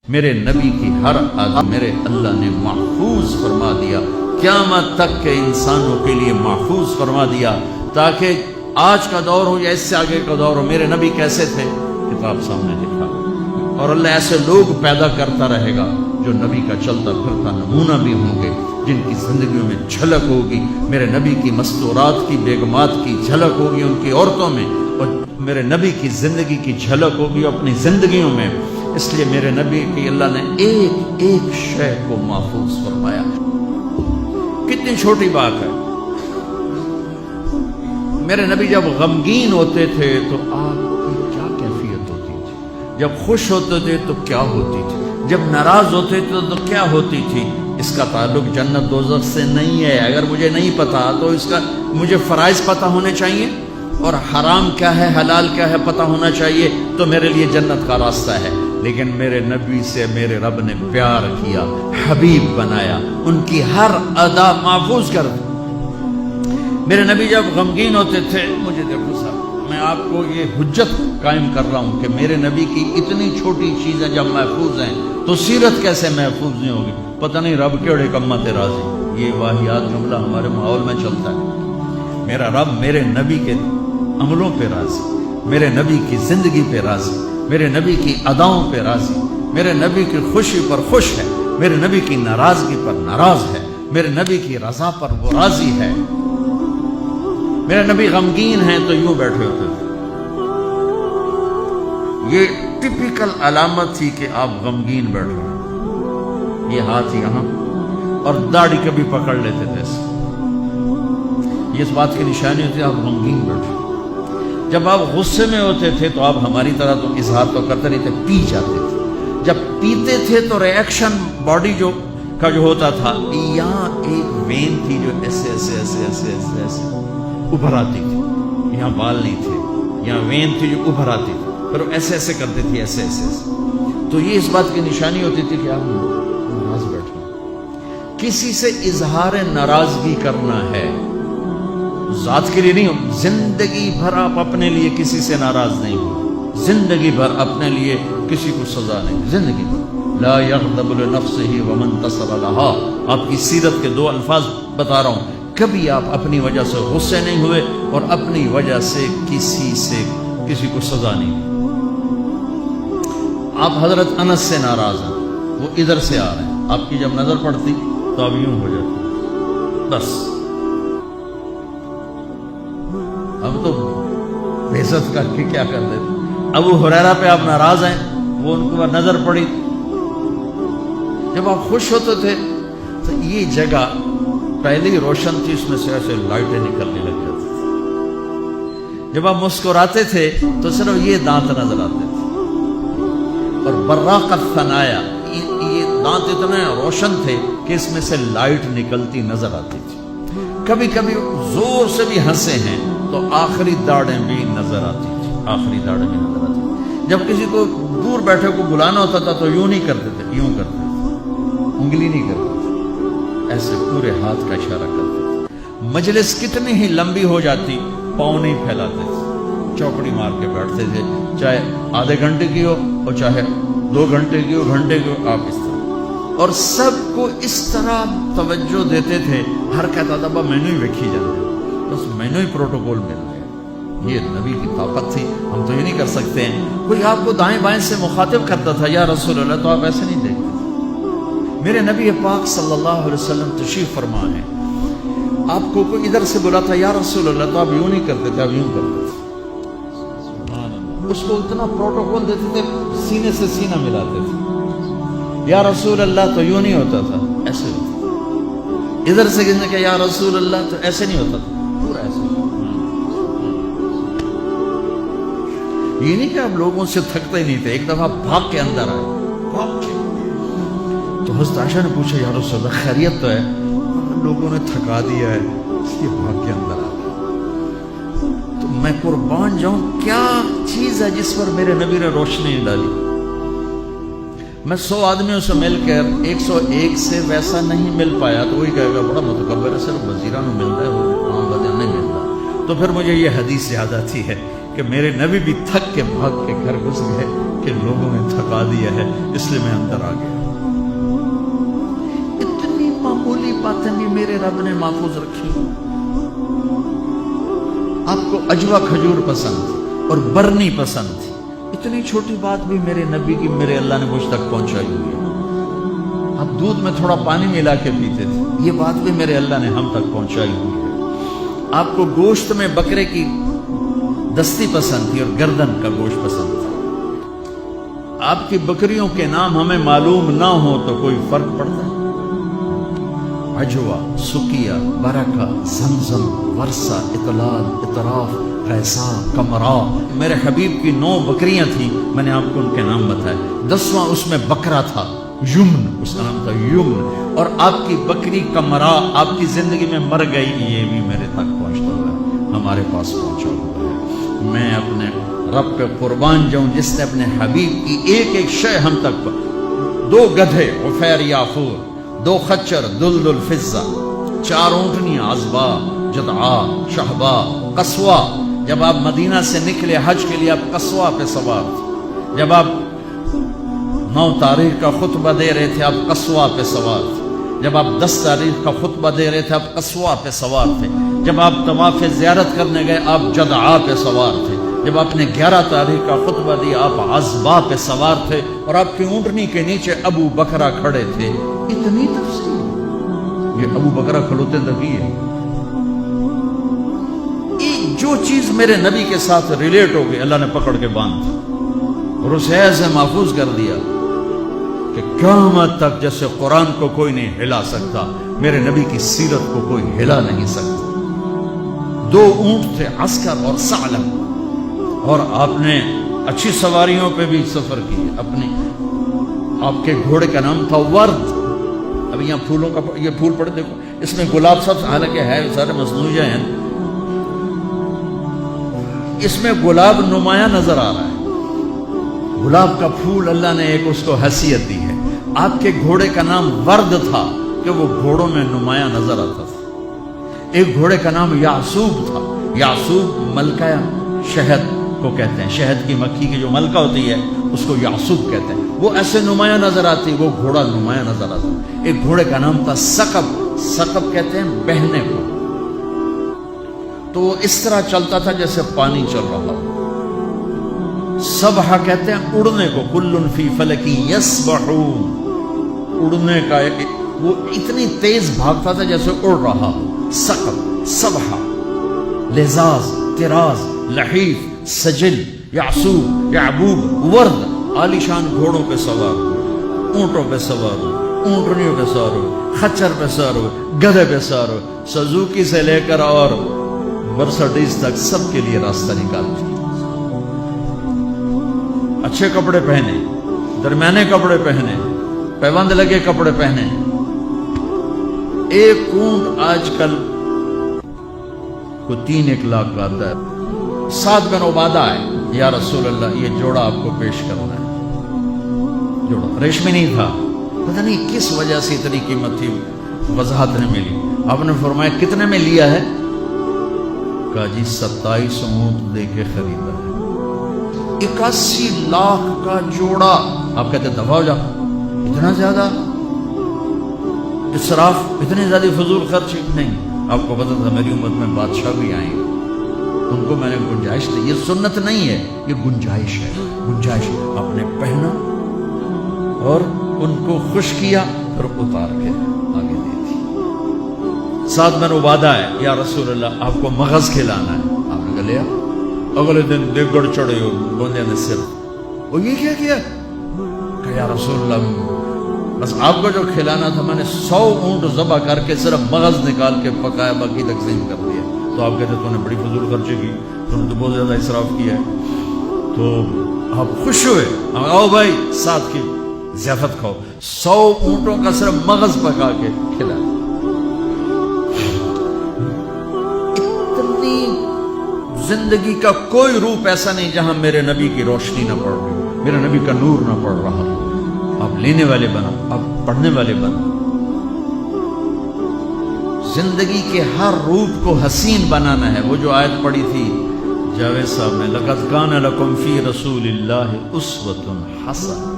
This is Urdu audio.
میرے نبی کی ہر ادا میرے اللہ نے محفوظ فرما دیا، قیامت تک کے انسانوں کے لیے محفوظ فرما دیا، تاکہ آج کا دور ہو یا اس سے آگے کا دور ہو، میرے نبی کیسے تھے کتاب سامنے لکھا، اور اللہ ایسے لوگ پیدا کرتا رہے گا جو نبی کا چلتا پھرتا نمونہ بھی ہوں گے، جن کی زندگیوں میں جھلک ہوگی میرے نبی کی مستورات کی، بیگمات کی جھلک ہوگی ان کی عورتوں میں، اور میرے نبی کی زندگی کی جھلک ہوگی اپنی زندگیوں میں۔ اس لیے میرے نبی کی اللہ نے ایک ایک شے کو محفوظ فرمایا۔ کتنی چھوٹی بات ہے، میرے نبی جب غمگین ہوتے تھے تو آپ کی کیا کیفیت ہوتی تھی، جب خوش ہوتے تھے تو کیا ہوتی تھی، جب ناراض ہوتے تھے تو کیا ہوتی تھی۔ اس کا تعلق جنت دوزخ سے نہیں ہے، اگر مجھے نہیں پتا تو اس کا مجھے فرائض پتہ ہونے چاہیے، اور حرام کیا ہے حلال کیا ہے پتہ ہونا چاہیے، تو میرے لیے جنت کا راستہ ہے۔ لیکن میرے نبی سے میرے رب نے پیار کیا، حبیب بنایا، ان کی ہر ادا محفوظ کر دی۔ میرے نبی جب غمگین ہوتے تھے، مجھے دیکھو صاحب، میں آپ کو یہ حجت قائم کر رہا ہوں کہ میرے نبی کی اتنی چھوٹی چیزیں جب محفوظ ہیں تو سیرت کیسے محفوظ نہیں ہوگی۔ پتہ نہیں رب کیڑے کمت راضی، یہ واحیات جملہ ہمارے ماحول میں چلتا ہے۔ میرا رب میرے نبی کے عملوں پہ راضی، میرے نبی کی زندگی پہ راضی، میرے نبی کی اداؤں پہ راضی، میرے نبی کی خوشی پر خوش ہے، میرے نبی کی ناراضگی پر ناراض ہے، میرے نبی کی رضا پر وہ راضی ہے۔ میرے نبی غمگین ہیں تو یوں بیٹھے ہوتے تھے، یہ ٹپیکل علامت تھی کہ آپ غمگین بیٹھ رہے ہیں، یہ ہاتھ یہاں اور داڑھی کبھی پکڑ لیتے تھے، یہ اس بات کی نشانی ہوتی ہے آپ غمگین بیٹھے۔ جب آپ غصے میں ہوتے تھے تو آپ ہماری طرح تو اظہار تو کرتے نہیں تھے، پی جاتے تھے۔ جب پیتے تھے تو ریئیکشن باڈی کا جو ہوتا تھا، یہاں ایک وین تھی جو ایسے ایسے ایسے ایسے ایسے ایسے ابھر آتی تھی، یہاں بال نہیں تھے، یہاں وین تھی جو ابھر آتی تھی، پھر وہ ایسے ایسے کرتے تھے، ایسے ایسے ایسے۔ تو یہ اس بات کی نشانی ہوتی تھی کہ آپ ناراض بیٹھے، کسی سے اظہار ناراضگی کرنا ہے، ذات کے لیے نہیں ہو، زندگی بھر آپ اپنے لیے کسی سے ناراض نہیں ہو، زندگی بھر اپنے لیے کسی کو سزا نہیں، زندگی بھر لا یغضب لنفسہ ومن تصب لہا۔ آپ کی سیرت کے دو الفاظ بتا رہا ہوں، کبھی آپ اپنی وجہ سے غصے نہیں ہوئے اور اپنی وجہ سے کسی کو سزا نہیں دی۔ آپ حضرت انس سے ناراض ہیں، وہ ادھر سے آ رہے ہیں، آپ کی جب نظر پڑتی تو آپ یوں ہو جاتے، بس ہم تو بےعزت کر کے کیا کر دیتے۔ ابو ہریرہ پہ آپ ناراض ہیں، وہ ان کو نظر پڑی۔ جب آپ خوش ہوتے تھے تو یہ جگہ پہلے ہی روشن تھی، اس میں سے ایسے لائٹیں نکلنے لگ جاتی تھی۔ جب آپ مسکراتے تھے تو صرف یہ دانت نظر آتے تھے، اور براق الثنایا، یہ دانت اتنے روشن تھے کہ اس میں سے لائٹ نکلتی نظر آتی تھی۔ کبھی کبھی زور سے بھی ہنسے ہیں تو آخری داڑیں بھی نظر آتی تھی، آخری داڑیں بھی نظر آتی تھی۔ جب کسی کو دور بیٹھے کو بلانا ہوتا تھا تو یوں نہیں کرتے تھے، یوں کرتے تھے، انگلی نہیں کرتے تھے، ایسے پورے ہاتھ کا اشارہ کرتے تھے۔ مجلس کتنی ہی لمبی ہو جاتی، پاؤں نہیں پھیلاتے تھے، چوکڑی مار کے بیٹھتے تھے، چاہے آدھے گھنٹے کی ہو اور چاہے 2 گھنٹے کی ہو، گھنٹے کی ہو، آپ اس طرح، اور سب کو اس طرح توجہ دیتے تھے۔ ہر کہتا تھا مینو ہی ویکھی جاتے، بس مینو ہی پروٹوکول مل گیا۔ یہ نبی کی طاقت تھی، ہم تو یہ نہیں کر سکتے ہیں۔ کوئی آپ کو دائیں بائیں سے مخاطب کرتا تھا یا رسول اللہ، تو آپ ایسے نہیں دیکھتے تھے۔ میرے نبی پاک صلی اللہ علیہ وسلم تشریف فرما ہے، آپ کو کوئی ادھر سے بلا تھا یا رسول اللہ، تو آپ یوں نہیں کرتے تھے، آپ یوں کرتے تھے۔ اس کو اتنا پروٹوکول دیتے تھے، سینے سے سینہ ملاتے تھے۔ یا رسول اللہ تو یوں نہیں ہوتا تھا، ایسے ہوتا تھا۔ ادھر سے کسی نے کہا یا رسول اللہ تو ایسے نہیں ہوتا تھا، پورا ایسے۔ یہ نہیں کہ آپ لوگوں سے تھکتے ہی نہیں تھے، ایک دفعہ بھاگ کے اندر آئے، بھاگ کے، تو حضرت عائشہ نے پوچھا یا رسول اللہ خیریت تو ہے؟ لوگوں نے تھکا دیا ہے اس لیے بھاگ کے اندر آ گئے۔ تو میں قربان جاؤں، کیا چیز ہے جس پر میرے نبی نے روشنی ڈالی؟ میں 100 آدمیوں سے مل کر 101 سے ویسا نہیں مل پایا تو وہی کہے گا بڑا متکبر ہے، صرف وزیران ملتا ہے، وہ عام بندے نہیں ملتا۔ تو پھر مجھے یہ حدیث یاد آتی ہے کہ میرے نبی بھی تھک کے بھاگ کے گھر گھس گئے کہ لوگوں نے تھکا دیا ہے، اس لیے میں اندر آ گیا۔ اتنی معمولی باتیں بھی میرے رب نے محفوظ رکھی۔ آپ کو اجوا کھجور پسند تھی اور برنی پسند تھی، اتنی چھوٹی بات بھی میرے نبی کی میرے اللہ نے مجھ تک پہنچائی ہوئی ہے۔ آپ دودھ میں تھوڑا پانی ملا کے پیتے تھے، یہ بات بھی میرے اللہ نے ہم تک پہنچائی ہوئی ہے۔ آپ کو گوشت میں بکرے کی دستی پسند تھی اور گردن کا گوشت پسند تھا۔ آپ کی بکریوں کے نام ہمیں معلوم نہ ہو تو کوئی فرق پڑتا ہے؟ عجوا، سکیہ، برکہ، زمزم، ورثہ، اطلال، اطراف، غیثا، کمرا، میرے حبیب کی 9 بکریاں تھیں، میں نے آپ کو ان کے نام بتائے۔ 10واں اس میں بکرا تھا، یمن، اس کا نام تھا یمن، اور آپ کی بکری کمرا آپ کی زندگی میں مر گئی، یہ بھی میرے تک پہنچتا ہوا ہے، ہمارے پاس پہنچا ہوا ہے۔ میں اپنے رب پہ قربان جاؤں جس نے اپنے حبیب کی ایک ایک شے ہم تک 2 گدھے عفیر یافور، 2 خچر دلدل فضہ، 4 اونٹنیاں عزبا، جدعا، شہبا، قصوا۔ جب آپ مدینہ سے نکلے حج کے لیے آپ قصوا پہ سوار تھے، جب آپ 9 تاریخ کا خطبہ دے رہے تھے آپ قصوا پہ سوار تھے، جب آپ 10 تاریخ کا خطبہ دے رہے تھے آپ قصوا پہ سوار تھے، جب آپ طواف زیارت کرنے گئے آپ جدعا پہ سوار تھے، جب آپ نے 11 تاریخ کا خطبہ دیا آپ عزبا پہ سوار تھے، اور آپ کی اونٹنی کے نیچے ابو بکرہ کھڑے تھے۔ اتنی تفصیل، یہ ابو بکرہ کھلوتے دکی ہے۔ جو چیز میرے نبی کے ساتھ ریلیٹ ہو گئی اللہ نے پکڑ کے باندھ دی اور اسے ایسے محفوظ کر دیا کہ قیامت تک جیسے قرآن کو کوئی نہیں ہلا سکتا، میرے نبی کی سیرت کو کوئی ہلا نہیں سکتا۔ 2 اونٹ تھے، عسکر اور ثعلب، اور آپ نے اچھی سواریوں پہ بھی سفر کی۔ آپ کے گھوڑے کا نام تھا ورد۔ اب یہاں پھولوں کا یہ پھول پڑے دیکھو، اس میں گلاب سب حالانکہ ہے سارے مصنوعی ہیں، اس میں گلاب نمایاں نظر آ رہا ہے۔ گلاب کا پھول اللہ نے ایک اس کو حیثیت دی ہے۔ آپ کے گھوڑے کا نام ورد تھا کہ وہ گھوڑوں میں نمایاں نظر آتا تھا۔ ایک گھوڑے کا نام یعصوب تھا۔ یعصوب ملکہ شہد کو کہتے ہیں، شہد کی مکھی کی جو ملکہ ہوتی ہے اس کو یعصوب کہتے ہیں، وہ ایسے نمایاں نظر آتی، وہ گھوڑا نمایاں نظر آتا۔ ایک گھوڑے کا نام تھا ثقب، ثقب کہتے ہیں بہنے کو، تو وہ اس طرح چلتا تھا جیسے پانی چل رہا ہو۔ سبحہ کہتے ہیں اڑنے کو، کل فی فلک یسبحون، اڑنے کا، وہ اتنی تیز بھاگتا تھا جیسے اڑ رہا ہو۔ ثقب، سبحہ، لذاذ، طراز، لحیف، سجل، یعصوب، یعبوب، ورد، عالیشان گھوڑوں پہ سوار ہو، اونٹوں پہ سوار ہو، اونٹنیوں پہ سوار ہو، خچر پہ سوار ہو، گدھے پہ سوار ہو، سزوکی سے لے کر اور مرسڈیز تک سب کے لیے راستہ نکالتی۔ اچھے کپڑے پہنے، درمیانے کپڑے پہنے، پیوند لگے کپڑے پہنے۔ ایک اونٹ آج کل کو 3-1 لاکھ کا آتا ہے۔ سعد بن عبادہ ہے، یا رسول اللہ یہ جوڑا آپ کو پیش کرنا ہے۔ جوڑا ریشمی نہیں تھا، پتہ نہیں کس وجہ سے اتنی قیمت تھی، وضاحت نہیں ملی۔ آپ نے فرمایا کتنے میں لیا ہے؟ کہا جی 27 اونٹ دے کے خریدا ہے۔ 81 لاکھ کا جوڑا۔ آپ کہتے دفع ہو جا، اتنا زیادہ اسراف، اتنی زیادہ فضول خرچ نہیں۔ آپ کو پتا تھا میری امت میں بادشاہ بھی آئیں گے، ان کو میں نے گنجائش دی، یہ سنت نہیں ہے، یہ گنجائش ہے، گنجائش۔ آپ نے پہنا اور ان کو خوش کیا اور اتار کے آگے دے دی۔ سعد بن عبادہ ہے، یا رسول اللہ آپ کو مغز کھلانا ہے۔ آپ نے کہا لیا۔ اگلے دن دیگڑ چڑھے ہو بندے نے سر، وہ یہ کیا کیا؟ کہ یا رسول اللہ بس آپ کو جو کھلانا تھا میں نے 100 اونٹ ذبح کر کے صرف مغز نکال کے پکایا، باقی تقسیم کر دیا۔ تو آپ کہتے تو نے بڑی فضول خرچی کی، تو نے تو بہت زیادہ اسراف کیا ہے۔ تو آپ خوش ہوئے، آؤ بھائی ساتھ کی ضیافت کھاؤ۔ 100 اونٹوں کا صرف مغز پکا کے کھلایا۔ اتنی زندگی کا کوئی روپ ایسا نہیں جہاں میرے نبی کی روشنی نہ پڑ رہی، میرے نبی کا نور نہ پڑ رہا۔ آپ لینے والے بنا، آپ پڑھنے والے بنا۔ زندگی کے ہر روپ کو حسین بنانا ہے۔ وہ جو آیت پڑھی تھی جاوید صاحب نے لقد کان لکم فی رسول اللہ اسوۃ حسنہ